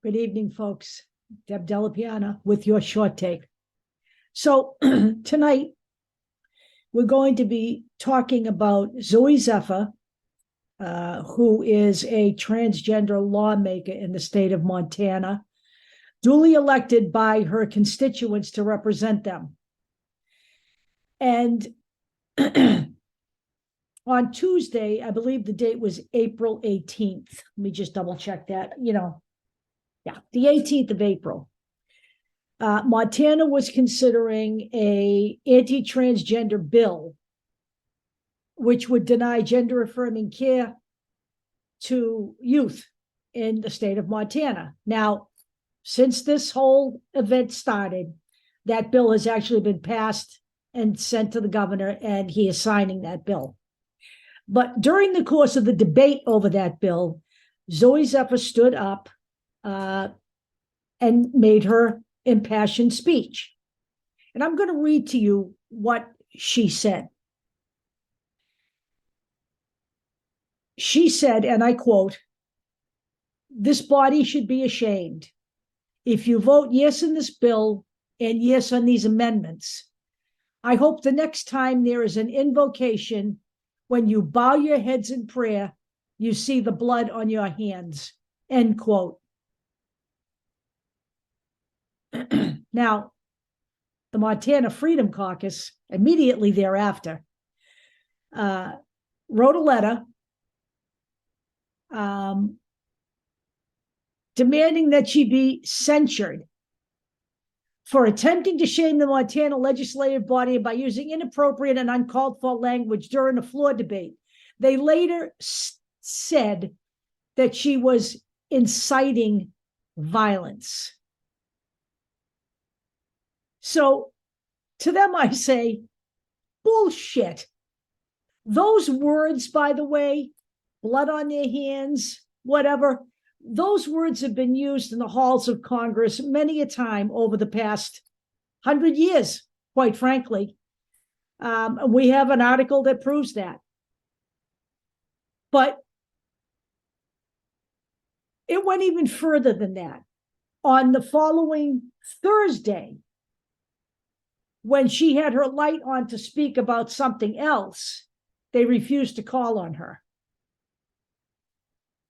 Good evening, folks. Deb Delapiana with your short take. So tonight, we're going to be talking about Zooey Zephyr, who is a transgender lawmaker in the state of Montana, duly elected by her constituents to represent them. And on Tuesday, I believe the date was April 18th. Let me just double check that, the 18th of April. Montana was considering a anti-transgender bill, which would deny gender-affirming care to youth in the state of Montana. Now, since this whole event started, that bill has actually been passed and sent to the governor, and he is signing that bill. But during the course of the debate over that bill, Zooey Zephyr stood up and made her impassioned speech. And I'm going to read to you what she said. She said, and I quote, "This body should be ashamed. If you vote yes in this bill and yes on these amendments, I hope the next time there is an invocation, when you bow your heads in prayer, you see the blood on your hands," end quote. Now, the Montana Freedom Caucus, immediately thereafter, wrote a letter demanding that she be censured for attempting to shame the Montana legislative body by using inappropriate and uncalled for language during a floor debate. They later said that she was inciting violence. So to them, I say, bullshit. Those words, by the way, blood on their hands, whatever, those words have been used in the halls of Congress many a time over the past 100 years, quite frankly. We have an article that proves that. But it went even further than that. On the following Thursday, when she had her light on to speak about something else, they refused to call on her,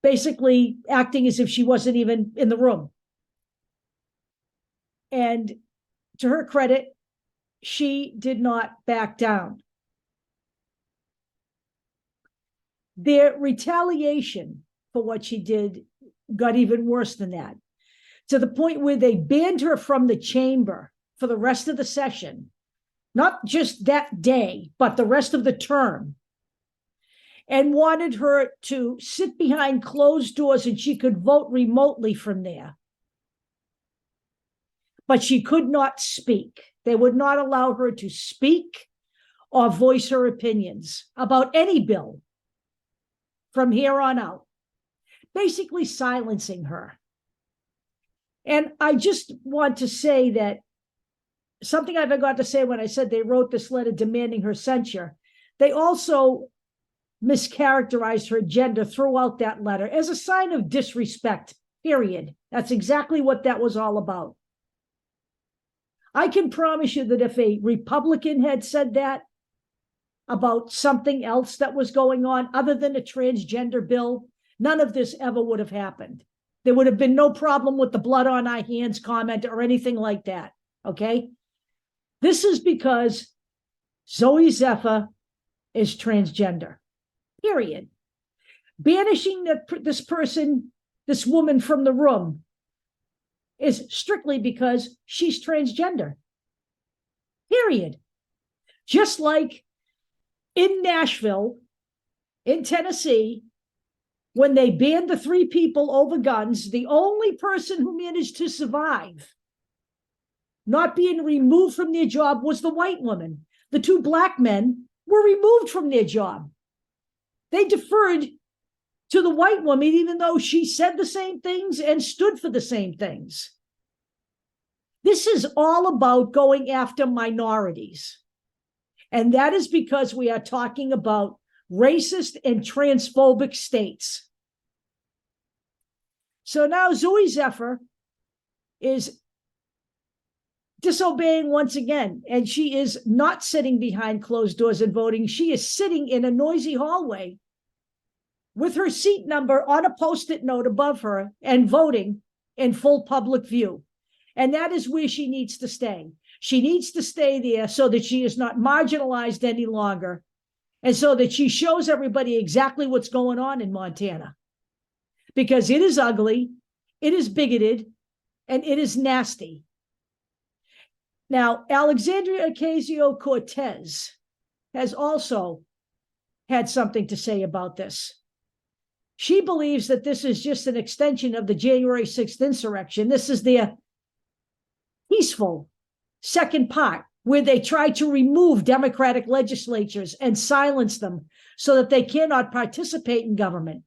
basically acting as if she wasn't even in the room. And to her credit, she did not back down. Their retaliation for what she did got even worse than that, to the point where they banned her from the chamber for the rest of the session, not just that day, but the rest of the term, and wanted her to sit behind closed doors and she could vote remotely from there. But she could not speak. They would not allow her to speak or voice her opinions about any bill from here on out, basically silencing her. And I just want to say that something I forgot to say when I said they wrote this letter demanding her censure, they also mischaracterized her gender throughout that letter as a sign of disrespect, period. That's exactly what that was all about. I can promise you that if a Republican had said that about something else that was going on other than a transgender bill, none of this ever would have happened. There would have been no problem with the blood on our hands comment or anything like that, okay? This is because Zooey Zephyr is transgender, period. Banishing this woman from the room is strictly because she's transgender, period. Just like in Nashville, in Tennessee, when they banned the 3 people over guns, the only person who managed to survive not being removed from their job was the white woman. The 2 black men were removed from their job. They deferred to the white woman, even though she said the same things and stood for the same things. This is all about going after minorities. And that is because we are talking about racist and transphobic states. So now Zooey Zephyr is disobeying once again, and she is not sitting behind closed doors and voting. She is sitting in a noisy hallway with her seat number on a Post-it note above her and voting in full public view. And that is where she needs to stay. She needs to stay there so that she is not marginalized any longer, and so that she shows everybody exactly what's going on in Montana. Because it is ugly, it is bigoted, and it is nasty. Now, Alexandria Ocasio-Cortez has also had something to say about this. She believes that this is just an extension of the January 6th insurrection. This is their peaceful second part, where they try to remove Democratic legislatures and silence them so that they cannot participate in government.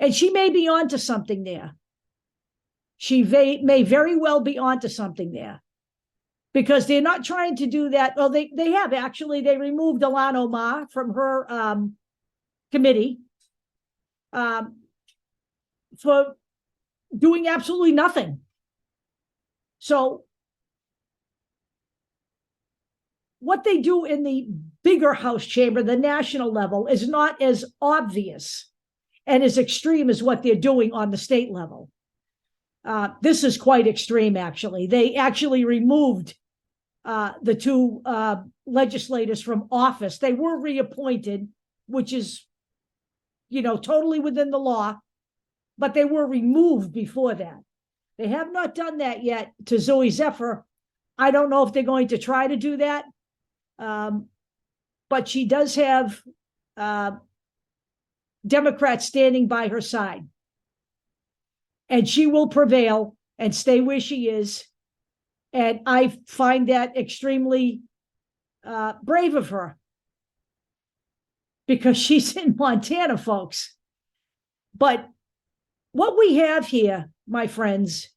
And she may be onto something there. She may very well be onto something there, because they're not trying to do that. Well, they have actually. They removed Ilhan Omar from her committee for doing absolutely nothing. So what they do in the bigger House chamber, the national level, is not as obvious and as extreme as what they're doing on the state level. This is quite extreme, actually. They actually removed the two legislators from office. They were reappointed, which is, totally within the law, but they were removed before that. They have not done that yet to Zooey Zephyr. I don't know if they're going to try to do that, but she does have Democrats standing by her side. And she will prevail and stay where she is. And I find that extremely brave of her, because she's in Montana, folks. But what we have here, my friends,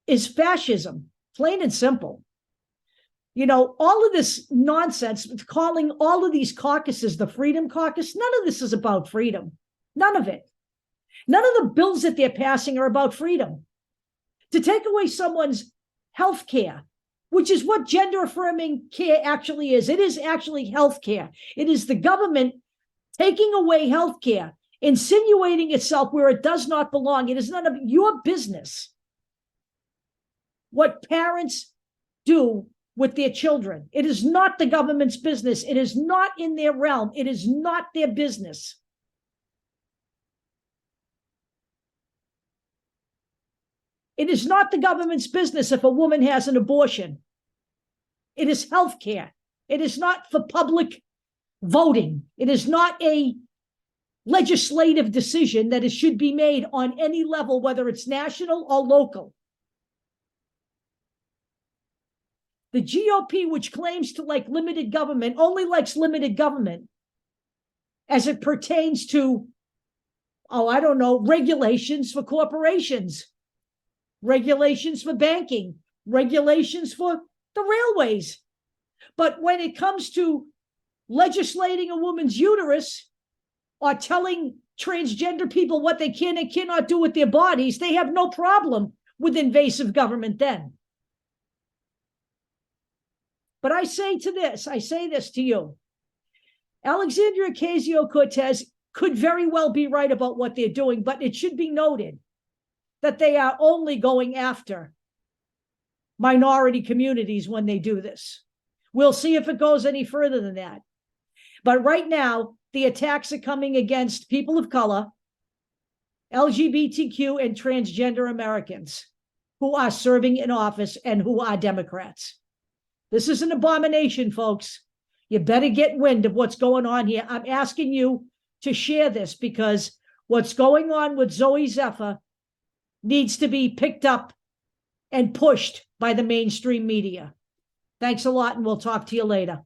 is fascism, plain and simple. All of this nonsense, calling all of these caucuses the Freedom Caucus, none of this is about freedom. None of it. None of the bills that they're passing are about freedom. To take away someone's health care, which is what gender-affirming care actually is. It is actually health care. It is the government taking away health care, insinuating itself where it does not belong. It is none of your business what parents do with their children. It is not the government's business. It is not in their realm. It is not their business. It is not the government's business if a woman has an abortion. It is health care. It is not for public voting. It is not a legislative decision that it should be made on any level, whether it's national or local. The GOP, which claims to like limited government, only likes limited government as it pertains to, regulations for corporations, regulations for banking, regulations for the railways. But when it comes to legislating a woman's uterus or telling transgender people what they can and cannot do with their bodies, they have no problem with invasive government then. But I say this to you. Alexandria Ocasio-Cortez could very well be right about what they're doing, but it should be noted that they are only going after minority communities when they do this. We'll see if it goes any further than that. But right now, the attacks are coming against people of color, LGBTQ, and transgender Americans who are serving in office and who are Democrats. This is an abomination, folks. You better get wind of what's going on here. I'm asking you to share this, because what's going on with Zooey Zephyr needs to be picked up and pushed by the mainstream media. Thanks a lot, and we'll talk to you later.